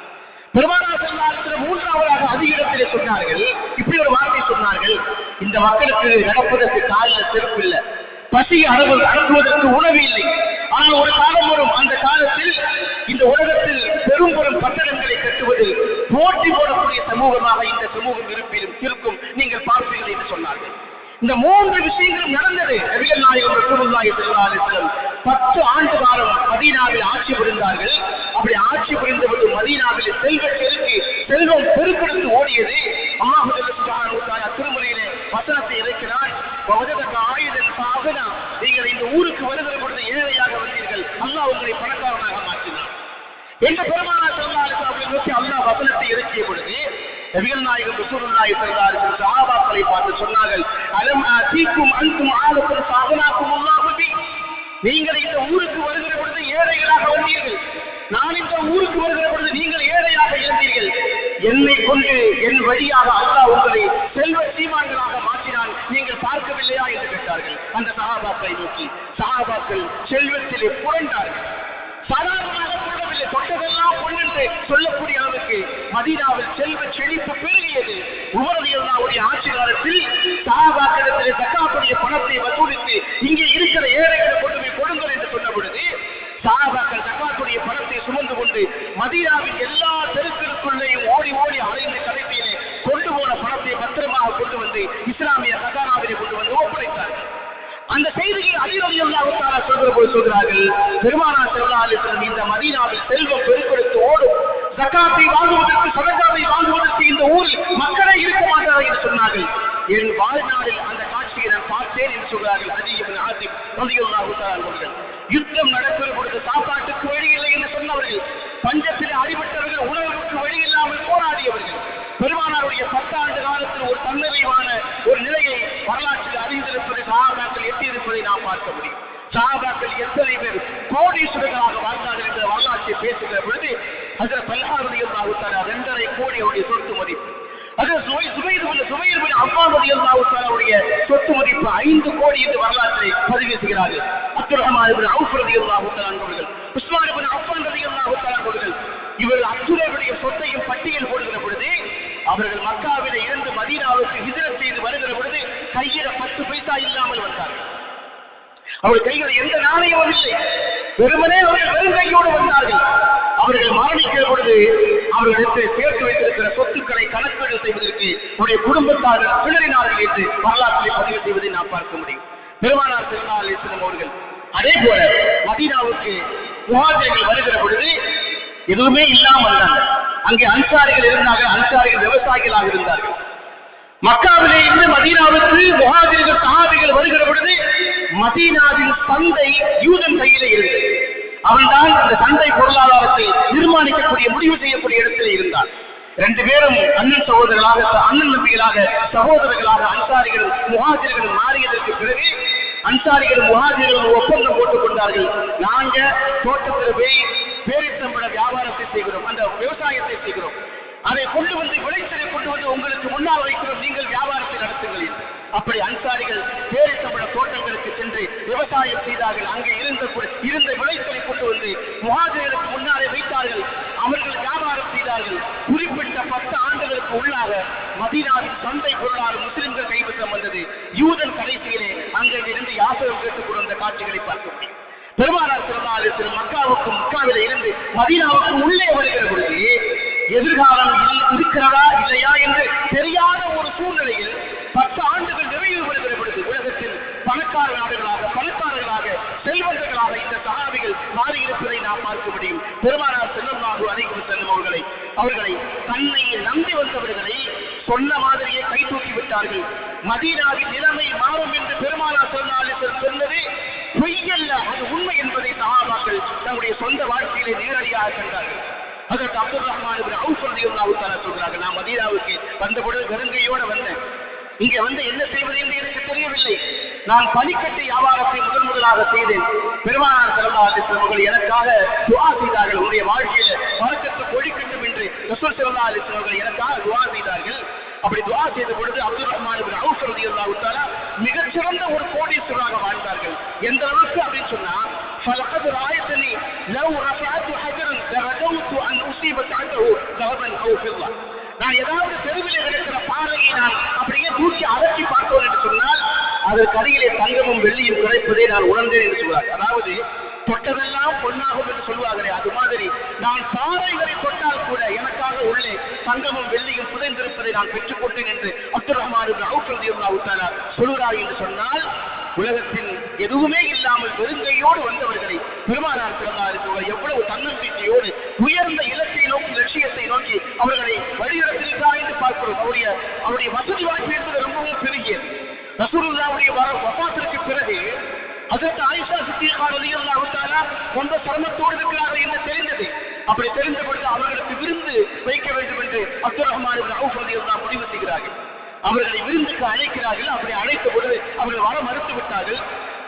பெருமானார் ஸல்லல்லாஹு அலைஹி வஸல்லம் மூன்றாவதாக அதிக இடத்திலே சொன்னார்கள், இப்படி ஒரு வார்த்தை சொன்னார்கள், இந்த மக்களுக்கு நடப்பதற்கு காலில் செருப்பு இல்லை, பசி அனுப்புவதற்கு உணவு இல்லை. ஆனால் ஒரு காலம் வரும், அந்த காலத்தில் இந்த உலகத்தில் பெரும் பெரும் பட்டணங்களை கட்டுவதில் போட்டி போடக்கூடிய சமூகமாக இந்த சமூகம் இருக்கும் நீங்கள் பார்ப்பீர்கள் என்று சொன்னார்கள். இந்த மூன்று விஷயங்களும் நடந்தது. நபிகள் நாயகம் ரசூலுல்லாஹி ஸல்லல்லாஹு அலைஹி வஸல்லம் 10 ஆண்டு காலம் மதீனாவில் ஆட்சி புரிந்தார்கள். அப்படி ஆட்சி புரிந்தபோது மதீனாவில் செல்வம் பெருக்கெடுத்து ஓடியது. அல்லாஹ் சுப்ஹானஹு வ தஆலா திருமறையிலே வசனத்தை இறக்கினார், நீங்கள் இந்த ஊருக்கு வருகிற பொழுது ஏழையாக வந்தீர்கள், அல்லாஹ் உங்களை பணக்காரனாக மாற்றினார் என்று பெருமானார் ஸல்லல்லாஹு அலைஹி வஸல்லம் நோக்கி அல்லாஹ் வசனத்தை இறக்கிய பொழுது நபிகள் நாயகம் ரசூலுல்லாஹி ஸல்லல்லாஹு அலைஹி வஸல்லம் சஹாபாக்களை பார்த்து சொன்னார்கள், அலம் ஆதீக்கும் அன்தும் ஆலக்கும் ஃபஅக்னாக்கும் அல்லாஹு பி, நீங்கள் இந்த ஊருக்கு வருகிற பொழுது ஏழைகளாக வந்தீர்கள், நான் இந்த ஊருக்கு வருகிற பொழுது நீங்கள் ஏழையாக இருந்தீர்கள், என்னை கொண்டு என் வழியாக அல்லாஹ் உங்களை செல்வ சீமான்களாக மாற்றினான், நீங்கள் பார்க்கவில்லையா என்று கேட்டார்கள் அந்த சஹாபாக்களை நோக்கி. சஹாபாக்கள் செல்வத்திலே புரண்டார்கள், சாதாரணமாக கூடவில்லை, தொட்டதெல்லாம் பொன்னென்று சொல்லக்கூடிய அளவுக்கு மதீனாவில் செல்வ செழிப்பு பெருகியது. உமர் ரலியல்லாஹு ஆட்சி காலத்தில் சஹாபாக்களிடத்திலே ஜக்காத்துடைய பணத்தை வசூலித்து இங்கே இருக்கிற ஏழைகளை கொண்டு போய் கொடுங்கள் என்று சொன்ன பொழுது சஹாபாக்கள் ஜக்காத்துடைய பணத்தை சுமந்து கொண்டு மதீனாவின் எல்லா தெருக்களுக்குள்ளேயும் ஓடி ஓடி அலைந்து கடைசியிலே கொண்டு போன பணத்தை பத்திரமாக கொண்டு வந்து இஸ்லாமிய கதானாவிலே கொண்டு வந்து ஒப்படைத்தார்கள். அந்த செய்தியை அலி ரலியல்லாஹு தஆலா சொல்கிற போது சொல்கிறார்கள், பெருமானார் ஸல்லல்லாஹு அலைஹி வஸல்லம் இந்த மதீனாவில் செல்வம் பெருக்கெடுத்து ஓடும், ஜகாத்தை வாங்குவதற்கு சதகாவை வாங்குவதற்கு இந்த ஊரில் மக்களே இருக்க மாட்டார்கள் என்று சொன்னார்கள். என் வாழ்நாளில் அந்த காட்சியை நான் பார்த்தேன் என்று சொல்கிறார்கள் அலி இப்னு ஆசிப் ரலியல்லாஹு தஆலா அவர்கள். யுத்தம் நடக்கிற பொழுது சாப்பாட்டுக்கு வழி இல்லை என்று சொன்னவர்கள், பஞ்சத்தில் அடிபட்டவர்கள், உணவுக்கு வழி இல்லாமல் போராடியவர்கள், பெருமானாருடைய 10 ஆண்டு காலத்தில் ஒரு தன்னிறைவான ஒரு நிலையை வரலாற்றில் அறிந்திருப்பதை சஹாபாக்கள் எட்டியிருப்பதை நாம் பார்க்க முடியும். சஹாபாக்கள் எத்தனை பேர் கோடீஸ்வரர்களாக வாழ்ந்தார்கள் என்ற வரலாற்றை பேசுகிற பொழுது ஹஜ்ரத் தல்ஹா ரலியல்லாஹு தஆலா 2.5 கோடி அவருடைய சொத்து மதிப்பு, ஹஜ்ரத் சுபைர் பின் அவ்வான் ரலியல்லாஹு தஆலா அவருடைய சொத்து மதிப்பு 5 கோடி என்று வரலாற்றை பதிவு செய்கிறார்கள். அப்துல் ரஹ்மான் இப்னு அவுஃப் ரலியல்லாஹு தஆலா அவர்கள், உஸ்மான் இப்னு அஃபான் ரலியல்லாஹு தஆலா அவர்கள், இவர்கள் அத்துணையுடைய சொத்தையும் பட்டியல் போடுகிற பொழுது அவர்கள் மக்காவில இருந்து மதீனாவுக்கு ஹிஜ்ரத் செய்து வருகிற பொழுது கையில 10 பைசா இல்லாமல் வந்தார்கள். அவர்கள் கையில் எந்த நாணயமும் இல்லை, வெறுமனே அவர்கள் வெறுங்கையோடு வந்தார்கள். அவர்கள் மரணிக்கிற பொழுது அவர்களுக்கு சேர்த்து வைத்திருக்கிற சொத்துக்களை கணக்கீடு செய்வதற்கு அவருடைய குடும்பத்தார்கள் பிளறினார்கள் என்று வரலாற்றை பதிவு செய்வதை நாம் பார்க்க முடியும். பெருமானார் ஸல்லல்லாஹு அலைஹி வஸல்லம் அவர்கள் அதே போல மதீனாவுக்கு முஹாஜிர்கள் வருகிற பொழுது எதுவுமே இல்லாமல் வந்தாங்க. அங்கே அன்சாரிகள் இருந்தார்கள், அன்சாரிகள் விவசாயிகளாக இருந்தார்கள். மக்காவிலே இருந்து மதீனாவுக்கு முஹாஜிர்கள் சஹாபிகள் வருகிற பொழுது மதீனாவின் சந்தை யூதன் கையிலே இருந்தது. அவன்தான் அந்த சந்தை பொருளாதாரத்தை தீர்மானிக்கக்கூடிய முடிவு செய்யக்கூடிய இடத்தில் இருந்தான். 2 பேரும் அண்ணன் சகோதரர்களாக, அண்ணன் நம்பிகளாக, சகோதரர்களாக அன்சாரிகளும் முஹாஜிர்களும் மாறியதற்கு பிறகு அன்சாரிகளும் முஹாஜிர்களும் ஒப்பந்தம் போட்டுக் கொண்டார்கள். நாங்க தோட்டத்தில் போய் பேரித்தம்பழ வியாபாரத்தை செய்கிறோம், அந்த விவசாயத்தை செய்கிறோம், அதை கொண்டு வந்து விளைச்சலை கொண்டு வந்து உங்களுக்கு முன்னால் வைக்கிறோம், நீங்கள் வியாபாரத்தை நடத்துங்கள் என்று. அப்படி அன்சாரிகள் பேரித்தம்பழ தோட்டங்களுக்கு சென்று விவசாயம் செய்தார்கள். அங்கே இருந்த விளைச்சலை கொண்டு வந்து முஹாஜிர்களுக்கு முன்னாலே வைத்தார்கள். அவர்கள் வியாபாரம் செய்தார்கள். குறிப்பிட்ட 10 ஆண்டுகளுக்கு உள்ளாக மதீனாவின் சந்தை பொருளாதாரம் முஸ்லிம்கள் கைவசம் வந்தது. யூதன் கடைசியிலே அங்கிருந்து யாசகம் கேட்டுக் கொண்ட காட்சிகளை பார்க்க முடியும். பெருமானார் ஸல்லல்லாஹு அலைஹி வஸல்லம் மக்காவிலே இருந்து மதீனாவுக்கு உள்ளே வருகிற பொழுது எதிர்காலம் இருக்கிறதா இல்லையா என்று தெரியாத ஒரு சூழ்நிலையில் 10 ஆண்டுகள் நிறைவு வருகிற பொழுது உலகத்தில் பணக்கார நாடுகளாக செல்வந்தர்களாக இந்த சஹாபிகள் மாறியிருப்பதை நாம் பார்க்க முடியும். பெருமானார் ஸல்லல்லாஹு அலைஹி வஸல்லம் அவர்களை தன்னை நம்பி வந்தவர்களை சொன்ன மாதிரியே கை தூக்கி விட்டார்கள். மதீனாவின் நிலைமை மாறும் என்று பெருமானார் ஸல்லல்லாஹு அலைஹி வஸல்லம் சொன்னது பொய்யல்ல, அது உண்மை என்பதை சஹாபாக்கள் தங்களுடைய சொந்த வாழ்க்கையிலே நேரடியாக கண்டார்கள். அதற்கு அப்துல் ரஹ்மான் இப்னு அவுஃப் ரலியல்லாஹு தஆலா சொல்றாங்க, நான் மதீனாவுக்கு வந்த பொழுது வெறுங்கையோட வந்தேன். இங்க வந்து என்ன செய்வது என்று எனக்கு தெரியவில்லை. நான் பனிக்கட்டு வியாபாரத்தை முதலாக செய்தேன். பெருமானார் ஸல்லல்லாஹு அலைஹி வஸல்லம் அவர்கள் எனக்காக துஆ செய்தார்கள். உங்களுடைய வாழ்க்கையில பரக்கத்து பொழிக்கட்டும் என்று ரசூல் ஸல்லல்லாஹு அலைஹி வஸல்லம் அவர்கள் எனக்காக துஆ செய்தார்கள். அப்படி துஆ செய்த பொழுது அப்துல் ரஹ்மான் இப்னு அவுஃப் ரலியல்லாஹு தஆலா மிகச்சிறந்த ஒரு கோடீஸ்வரராக வாழ்ந்தார்கள். எந்த அளவுக்கு அப்படின்னு சொன்னா, فلقد رأيتني لو رفعت حجرا لرجوت أن أصيب تحته ذهبا أو فضة. நான் ஏதாவது தெருவில் இருக்கிற பாறையை நான் அப்படியே தூக்கி அகற்றி பார்த்தோம் என்று சொன்னால் அதற்கு அருகிலே தங்கமும் வெள்ளியும் கிடைப்பதை நான் உணர்ந்தேன் என்று சொல்வார். அதாவது தொட்டதெல்லாம் பொன்னாகும் என்று சொல்வார்களே, அது மாதிரி நான் பாறைகளை தொட்டால் கூட எனக்காக உள்ளே தங்கமும் வெள்ளியும் புதைந்திருப்பதை நான் பெற்றுக்கொண்டேன் என்று அப்துல் ரஹ்மான் இப்னு அவுஃப் ரலியல்லாஹு தஆலா சொல்கிறார் என்று சொன்னால், உலகத்தில் எதுவுமே இல்லாமல் வெறுங்கையோடு வந்தவர்களை பெருமானார் ஸல்லல்லாஹு அலைஹி வஸல்லம் எவ்வளவு தன்னம்பிக்கையோடு உயர்ந்த இலக்கை நோக்கி, லட்சியத்தை நோக்கி அவர்களை வழிநடத்தினார் என்று பார்க்கிறோம். அவருடைய வசதி வாய்ப்பு என்பது ரொம்பவும் பெருகியது. ரசூலுல்லாஹ்வுடைய வஃபாத்திற்கு பிறகு ஹஜ்ரத் ஆயிஷா சித்திகா ரலியல்லாஹு தஆலா ரொம்ப சிரமத்தோடு இருக்கிறார்கள் என்று தெரிந்தது. அப்படி தெரிந்த பொழுது அவர்களுக்கு விருந்து வைக்க வேண்டும் என்று அப்துல் ரஹ்மான் இப்னு அவுஃப் ரலியல்லாஹு முடிவு செய்கிறார்கள். அவர்களை விருந்துக்கு அழைக்கிறார்கள். அப்படி அழைத்த பொழுது அவர்கள் வர மறுத்து விட்டார்கள்.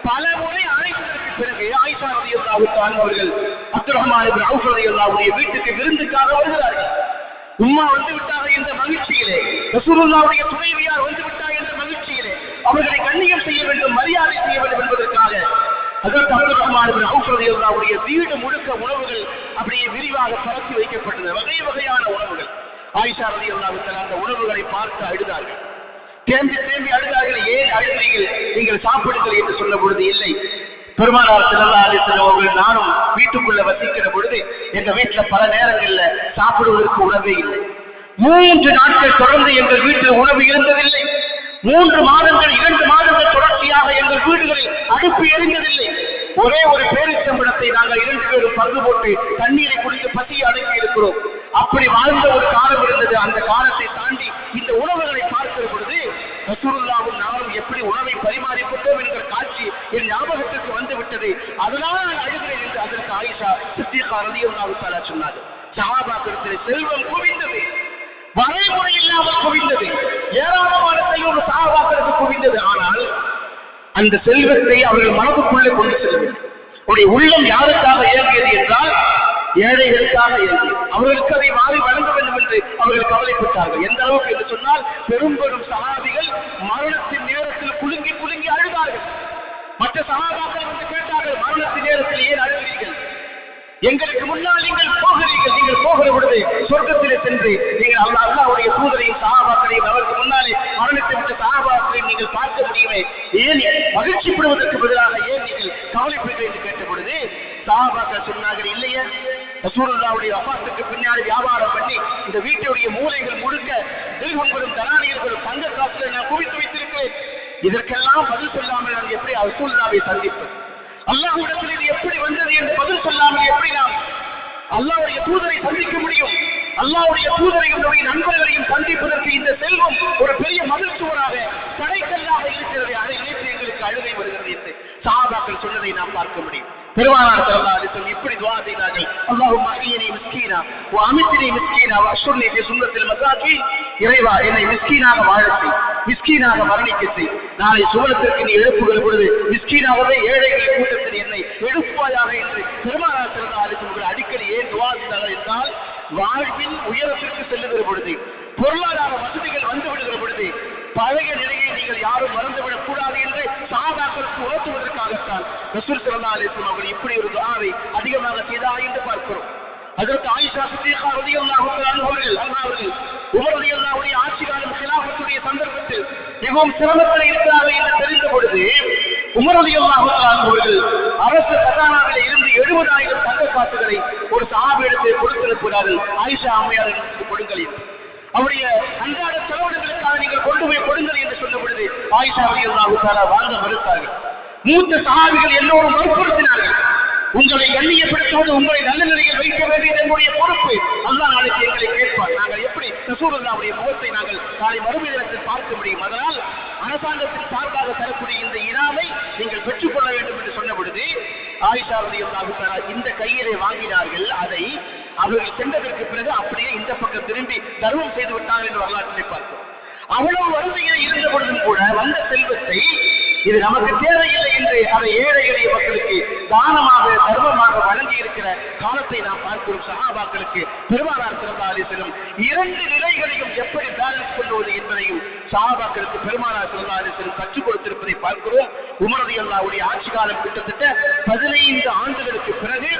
பல முறை அழைத்ததற்கு பிறகு ஆயிஷா ரலியல்லாஹு தஆலா அவர்கள் அப்துல் ரஹ்மான் இப்னு அவுஃப் ரலியல்லாஹுடைய வீட்டுக்கு விருந்துக்காக வருகிறார்கள். உம்மா வந்து விட்டாக என்ற மகிழ்ச்சியிலே, ரசூலுல்லாஹ்வுடைய துணைவியார் வந்து விட்டார் என்ற மகிழ்ச்சியிலே அவர்களை கண்ணியம் செய்ய வேண்டும், மரியாதை செய்ய வேண்டும் என்பதற்காக ஹஜ்ரத் அப்துல் ரஹ்மான் இப்னு அவுஃப் ரலியல்லாஹுடைய வீடு முழுக்க உணவுகள் அப்படியே விரிவாக பரப்பி வைக்கப்பட்டது. வகை வகையான உணவுகள். ஆயிஷா ரலியல்லாஹு தஆலா அந்த உணவுகளை பார்த்து அழுதார்கள். தேம்பி தேம்பி அழுதார்கள். ஏன் அழுகிறீர்கள், நீங்கள் சாப்பிடுங்கள் என்று சொன்ன பொழுது, இல்லை, பெருமானார் ஸல்லல்லாஹு அலைஹி வஸல்லம் அவர்கள் நானும் வீட்டுக்குள்ள வசிக்கிற பொழுது எங்க வீட்டுல பல நேரங்கள்ல சாப்பிடுவதற்கு உணவே இல்லை. 3 நாட்கள் தொடர்ந்து எங்கள் வீட்டில் உணவு இருந்ததில்லை. 3 மாதங்கள் 2 மாதங்கள் தொடர்ச்சியாக எங்கள் வீடுகளில் அடுப்பு எரிந்ததில்லை. ஒரே ஒரு பேரிச்சம்பழத்தை நாங்கள் 2 பேரும் பங்கு போட்டு தண்ணீரை குடித்து பசியை அடக்கி இருக்கிறோம். அப்படி வாழ்ந்த ஒரு காலம் இருந்தது. அந்த காலத்தை தாண்டி இந்த உணவுகளை பார்க்கிற பொழுது ரசூலுல்லாஹ்வும் நானும் எப்படி உணவை பரிமாறிக்கொண்டோம் என்கிற காட்சி என் ஞாபகத்திற்கு வந்து விட்டது. அதனால் நான் அழுகிறேன் என்று அதற்கு ஆயிஷா சித்திகா ரலியல்லாஹு தஆலா சொன்னார்கள். சஹாபாக்களிடத்தில் செல்வம் குவிந்தது, வரைமுறை இல்லாமல் குவிந்தது, ஏராளமான செல்வம் சஹாபாக்களுக்கு குவிந்தது. ஆனால் அந்த செல்வத்தை அவர்கள் மனதுக்குள்ளே கொண்டு செல்லவில்லை. அவருடைய உள்ளம் யாருக்காக இயங்கியது என்றால் ஏழைகளுக்காக இயங்கியது. அவர்களுக்கு அதை வாரி வழங்க வேண்டும் என்று அவர்கள் கவலைப்பட்டார்கள். எந்த அளவுக்கு என்று சொன்னால், பெரும் பெரும் சஹாபிகள் மரணத்தின் நேரத்தில் குலுங்கி குலுங்கி அழுதார்கள். மற்ற சஹாபாக்கள் வந்து கேட்டார்கள், மரணத்தின் நேரத்தில் ஏன் அழுகிறீர்கள், எங்களுக்கு முன்னால் நீங்கள் போகிறீர்கள், நீங்கள் போகிற பொழுது சொர்க்கத்திலே சென்று நீங்கள் அல்லாஹ்வுடைய தூதரையும் சஹாபாக்களையும் அவருக்கு முன்னாலே மரணத்தை விட்ட சஹாபாக்களையும் நீங்கள் பார்க்க முடியுமே, ஏன் மகிழ்ச்சிப்படுவதற்கு பதிலாக ஏன் நீங்கள் கவலைப்படுகிறீர்கள் என்று கேட்ட பொழுது சஹாபாக்கள் சொன்னார்கள், இல்லையே, ரசூலுல்லாஹ்வுடைய வஃபாத்துக்கு பின்னாடி வியாபாரம் பண்ணி இந்த வீட்டுடைய மூலைகள் முழுக்க திருகங்களும் தனானியர்களும் தங்க காசுகளை நான் குவித்து வைத்திருக்கிறேன். இதற்கெல்லாம் பதில் சொல்லாமல் நான் எப்படி ரசூலுல்லாஹ்வை சந்திப்பது, அல்லாஹ்விடத்தில் இது எப்படி வந்தது என்று பதில் சொல்லாமல் எப்படி நாம் அல்லாஹ்வுடைய தூதரை சந்திக்க முடியும்? அல்லாஹ்வுடைய தூதரையும் நண்பர்களையும் சந்திப்பதற்கு இந்த செல்வம் ஒரு பெரிய மகிழ்ச்சிவராக தடைக்கல்லாக இருக்கிறது. அதை நினைத்து எங்களுக்கு அழுகை வருகிறது என்று சஹாபாக்கள் சொன்னதை நாம் பார்க்க முடியும். பெருமானார் ஸல்லல்லாஹு அலைஹி வஸல்லம் இப்படி துஆ செய்தார்கள், அல்லாஹும்ம அஹ்யினி மிஸ்கீனா வ அமித்னி மிஸ்கீனா வ அஷ்ருனி ஃபி சுன்னத்தில் மசாகீன். இறைவா, என்னை மிஸ்கீனாக வாழச் செய், மிஸ்கீனாக மரணிக்க செய். நாளை சுவனத்திற்கு நீ எழுப்புகிற பொழுது மிஸ்கீனாகவே ஏழைகள் கூட்டத்தில் என்னை எழுப்புவாயாக என்று பெருமானார் ஸல்லல்லாஹு அலைஹி வஸல்லம் அடிக்கடி ஏன் துஆ செய்தார்கள் என்றால், வாழ்வின் உயரத்திற்கு செல்லுகிற பொழுது, பொருளாதார வசதிகள் வந்து விடுகிற பொழுது பழைய நிலையை நீங்கள் யாரும் மறந்துவிடக் கூடாது என்று சஹாபாக்களுக்கு உணர்த்துவதற்காகத்தான் ரசூல் ஸல்லல்லாஹு அலைஹி வஸல்லம் அவர்கள் இப்படி ஒரு துஆவை அதிகமாக செய்தார் என்று பார்க்கிறோம். அதற்கு ஆயிஷா சித்திகா ரலியல்லாஹு தஆலா அவர்கள் உமர் ரலியல்லாஹுடைய ஆட்சி காலம் கிலாஃபத்துடைய சந்தர்ப்பத்தில் மிகவும் சிரமத்தில் இருக்கிறார்கள் என்று தெரிந்த பொழுது உமர் ரலியல்லாஹு தஆலா அவர்கள் அரசு கதானாவிலே இருந்து 70,000 தங்க காசுகளை ஒரு சஹாபியிடத்தில் கொடுத்திருக்கிறார்கள். ஆயிஷா அம்மையார் கொடுங்கள், அவருடைய அன்றாட செலவினங்களுக்காக நீங்கள் கொண்டு போய் கொடுங்கள் என்று சொன்ன பொழுது ஆயிஷா ரலியல்லாஹு தஆலா வாங்க மறுத்தார்கள். மூத்த சஹாபிகள் எல்லோரும் வற்புறுத்தினார்கள், உங்களை கண்ணியப்படுத்துவது, உங்களை நல்ல நிலையில் வைக்க வேண்டியது என்னுடைய பொறுப்பு, அல்லாஹ் நாளைக்கு எங்களை கேட்பார், நாங்கள் எப்படி ரசூலுல்லாஹ்வுடைய முகத்தை நாங்கள் நாளை மறுமையிடத்தில் பார்க்க முடியும். அதனால் அரசாங்கத்தின் சார்பாக தரக்கூடிய இந்த இனாமை நீங்கள் பெற்றுக்கொள்ள வேண்டும் என்று சொன்ன பொழுது ஆயிஷா ரலியல்லாஹு தஆலா இந்த கையிலே வாங்கினார்கள். அதை அவர்கள் சென்றதற்கு பிறகு அப்படியே இந்த பக்கம் திரும்பி தர்மம் செய்து விட்டார்கள் என்று வரலாற்றிலே பார்க்கிறோம். அவ்வளவு வறுமையில் இருந்த பொழுதும் கூட வந்த செல்வத்தை இது நமக்கு தேவையில்லை என்று அதை ஏழை எளிய மக்களுக்கு தானமாக தர்மமாக வழங்கி இருக்கிற காலத்தை நாம் பார்க்கிறோம். சஹாபாக்களுக்கு பெருமானார் ஸல்லல்லாஹு அலைஹி வஸல்லம் இரண்டு நிலைகளையும் எப்படி பேலன்ஸ் பண்ணுவது என்பதையும் சஹாபாக்களுக்கு பெருமானார் ஸல்லல்லாஹு அலைஹி வஸல்லம் கற்றுக் கொடுத்திருப்பதை பார்க்கிறோம். உமர் ரலியல்லாஹுடைய ஆட்சி காலம் கிட்டத்தட்ட 15 ஆண்டுகளுக்கு பிறகு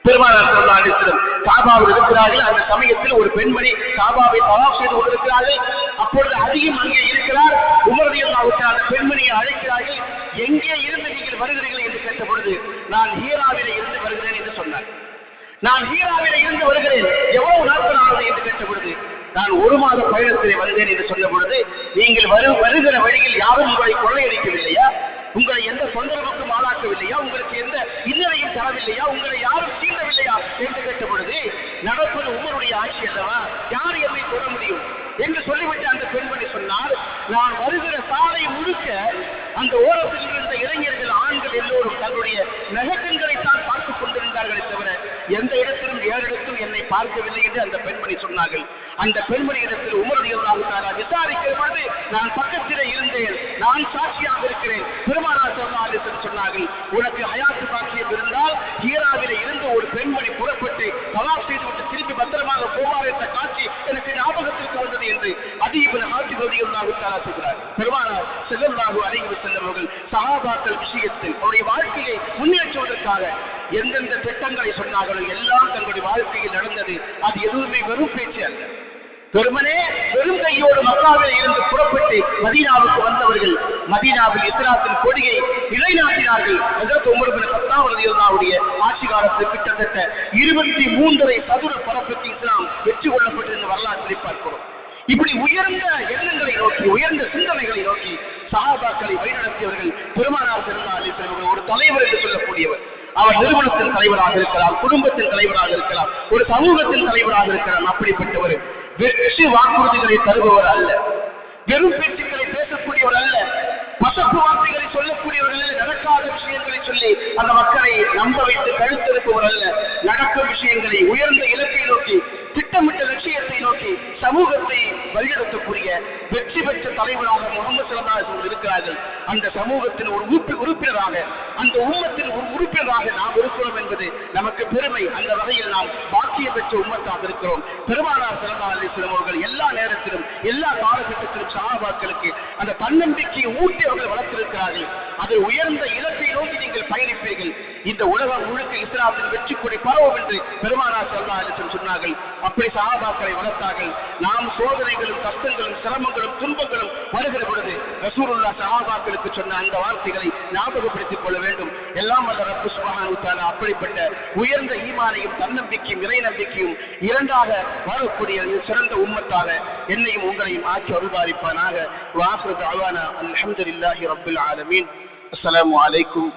பெருமானார் ஸல்லல்லாஹு அலைஹி வஸல்லம் காபாவில் இருக்கிறார்கள். அந்த சமயத்தில் ஒரு பெண்மணி காபாவை தவாஃப் செய்து கொண்டிருக்கிறார்கள். அப்பொழுது அதிகம் அங்கே இருக்கிறார். உமர் ரலியல்லாஹு தஆலா அந்த பெண்மணியை அழைக்கிறார்கள். எங்கே இருந்து நீங்கள் வருகிறீர்கள் என்று கேட்ட பொழுது நான் ஹீராவிலே இருந்து வருகிறேன் என்று சொன்னார். நான் ஹீராவிலே இருந்து வருகிறேன், எவ்வளவு நாட்கள் ஆனது என்று கேட்ட பொழுது நான் 1 மாத பயணத்திலே வந்தேன் என்று சொன்ன பொழுது நீங்கள் வருகிற வழியில் யாரும் உங்களை கொள்ளையடிக்கவில்லையா, உங்களை எந்த தொந்தரவுக்கும் ஆளாக்கவில்லையா, உங்களுக்கு எந்த இன்னரையும் தரவில்லையா, உங்களை யாரும் சீண்டவில்லையா என்று கேட்ட பொழுது நடப்பது உமருடைய ஆட்சி அல்லவா, யார் என்னை தொட முடியும் என்று சொல்லிவிட்டு அந்த பெண்மணி சொன்னார், நான் வருகிற சாலை முழுக்க அந்த ஓரத்தில் இருந்த இளைஞர்கள் ஆண்கள் எல்லோரும் தன்னுடைய நகக்கண்களை தான் பார்த்துக் கொண்டிருந்தார்களே தவிர எந்த இடத்திலும் ஏறிடத்தில் என்னை பார்க்கவில்லை என்று அந்த பெண்மணி சொன்னார்கள். அந்த பெண்மணி இடத்தில் உமர் ரலியல்லாஹு தஆலா விசாரிக்கிற பொழுது நான் பக்கத்திலே இருந்தேன், நான் சாட்சியாக இருக்கிறேன். பெருமானார் ஸல்லல்லாஹு அலைஹி வஸல்லம் சொன்னார்கள், உனக்கு ஹயாத்து பாக்கியம் இருந்தால் ஹீராவிலே இருந்து ஒரு பெண்மணி புறப்பட்டு தவாஃப் செய்துவிட்டு திரும்பி பத்திரமாக போவார் என்ற காட்சி எனக்கு ஞாபகத்திற்கு வந்தது என்று அதி இப்னு ஹாத்திம் ரலியல்லாஹு தஆலா சொல்கிறார். பெருமானார் ஸல்லல்லாஹு அலைஹி வஸல்லம் அவர்கள் சஹாபாக்கள் விஷயத்தில் அவருடைய வாழ்க்கையை முன்னேற்றுவதற்காக எந்தெந்த திட்டங்களை சொன்னார்களோ எல்லாம் தங்களுடைய வாழ்க்கையில் நடந்தது. அது எதுவுமே வெறும் பேச்சு அல்ல. பெருமனே வெறும் கையோடு மக்காவில் இருந்து புறப்பட்டு மதீனாவுக்கு வந்தவர்கள் மதீனாவில் இஸ்லாத்தின் கொடியை நிலைநாட்டினார்கள். ஹஜ்ரத் உமர் இப்னு கத்தாப் ரலியல்லாஹுடைய ஆட்சி காலத்தில் கிட்டத்தட்ட 23 சதுர பரப்புக்கு இஸ்லாம் வெற்றி கொள்ளப்பட்டிருந்த வரலாற்றை பார்க்கிறோம். இப்படி உயர்ந்த எண்ணங்களை நோக்கி உயர்ந்த சிந்தனைகளை நோக்கி சஹாபாக்களை வழிநடத்தியவர்கள் பெருமானார் ஸல்லல்லாஹு அலைஹி வஸல்லம் ஒரு தலைவர் என்று சொல்லக்கூடியவர். அவர் நிறுவனத்தின் தலைவராக இருக்கலாம், குடும்பத்தின் தலைவராக இருக்கலாம், ஒரு சமூகத்தின் தலைவராக இருக்கலாம். அப்படிப்பட்டவர் வெற்றி வாக்குறுதிகளை தருபவர் அல்ல, வெறும் பேச்சுக்களை பேசக்கூடியவர் அல்ல, மசப்பு வார்த்தைகளை சொல்லக்கூடியவர்கள் அல்ல, நடக்காத விஷயங்களை சொல்லி அந்த மக்களை நம்ப வைத்து கழுத்தெடுப்பவர் அல்ல, நடக்கும் விஷயங்களை உயர்ந்த இலக்கை நோக்கி திட்டமிட்ட லட்சியத்தை நோக்கி சமூகத்தை வழிநடத்தக்கூடிய வெற்றி பெற்ற தலைவராக முஹம்மது ஸல்லல்லாஹு அலைஹி வஸல்லம் இருக்கிறார்கள். அந்த சமூகத்தின் ஒரு உறுப்பினராக அந்த உம்மத்தின் ஒரு உறுப்பினராக நாம் இருக்கிறோம் என்பது நமக்கு பெருமை. அந்த வகையில் நாம் பாக்கியம் பெற்ற உம்மத்தாக இருக்கிறோம். பெருமானார் ஸல்லல்லாஹு அலைஹி வஸல்லம் அவர்கள் எல்லா நேரத்திலும் எல்லா காலகட்டத்திலும் சஹாபாக்களுக்கு அந்த தன்னம்பிக்கையை ஊட்டி அவர்கள் வளர்த்திருக்கிறார்கள். அது உயர்ந்த இலக்கை நோக்கி நீங்கள் பயணிப்பீர்கள், இந்த உலகம் முழுக்க இஸ்லாத்தின் வெற்றி கொடி பரவும் என்று பெருமானார் ஸல்லல்லாஹு அலைஹி வஸல்லம் சொன்னார்கள். அப்படி சஹாபாக்களை வளர்த்தார்கள். நாம் சோதனைகளும் கஷ்டங்களும் சிரமங்களும் துன்பங்களும் வருகிற பொழுது ரசூலுல்லாஹ் சஹாபாக்களுக்கு சொன்ன அந்த வார்த்தைகளை ஞாபகப்படுத்திக் கொள்ள வேண்டும். எல்லாம் வல்ல ரப்பு சுப்ஹானஹு வ தஆலா அப்படிப்பட்ட உயர்ந்த ஈமானையும் தன்னம்பிக்கையும் இறை நம்பிக்கையும் இரண்டாக வரக்கூடிய சிறந்த உம்மத்தாக என்னையும் உங்களையும் ஆக்கி அருள்பாலிப்பானாக. வ ஆகிரு தஅவானா அல்ஹம்துலில்லாஹி ரப்பில் ஆலமீன். அஸ்ஸலாமு அலைக்கும்.